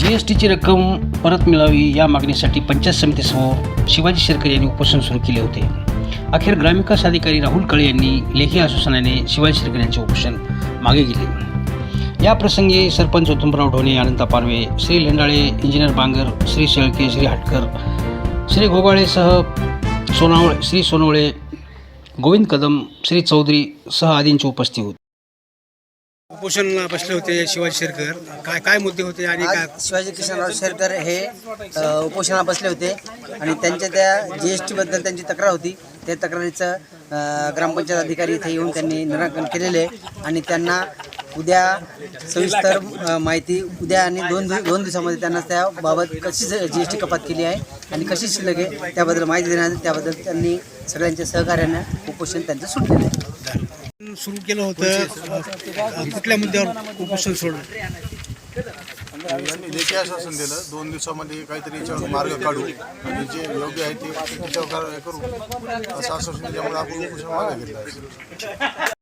जीएसटीची रक्कम परत मिळावी या मागणीसाठी पंचायत समितीसमोर शिवाजी शेरकर यांनी उपोषण सुरू केले होते. अखेर ग्रामविकास अधिकारी राहुल काळे यांनी लेखी आश्वासनाने शिवाजी शेरकर यांचे उपोषण मागे घेतले. या प्रसंगी सरपंच उत्तमराव ढोणे, अनंता पारवे, श्री लेंडाळे, इंजिनियर बांगर, श्री शेळके, श्री हटकर, श्री घोगाळेसह श्री सोनवळे, गोविंद कदम, श्री चौधरी सह आदींची उपस्थिती होती. उपोषणला बसले होते शिवाजी शेरकर. काय मुद्दे होते आणि काय? शिवाजी किशनराव शेरकर हे उपोषणाला बसले होते आणि त्यांच्या त्या GST बद्दल त्यांची तक्रार होती. त्या तक्रारीचं ग्रामपंचायत अधिकारी इथे येऊन त्यांनी निराकरण केलेले आहे आणि त्यांना उद्या सविस्तर माहिती उद्या आणि दोन दिवसामध्ये त्यांना त्याबाबत कशी GST कपात केली आहे आणि कशी शिल्लक आहे त्याबद्दल माहिती देण्यात आली. त्याबद्दल त्यांनी सगळ्यांच्या सहकार्याने उपोषण त्यांचं सुटलेलं आहे. सुरू केलं होतं, कुठल्या मुद्द्यावर उपोषण सोडलं? यांनी लेखी आश्वासन दिलं 2 दिवसामध्ये काहीतरी याच्यावर मार्ग काढू आणि जे योग्य आहे ते त्याच्यावर करू असं आश्वासन दिल्यामुळे आपण उपोषण मागे घेतलं.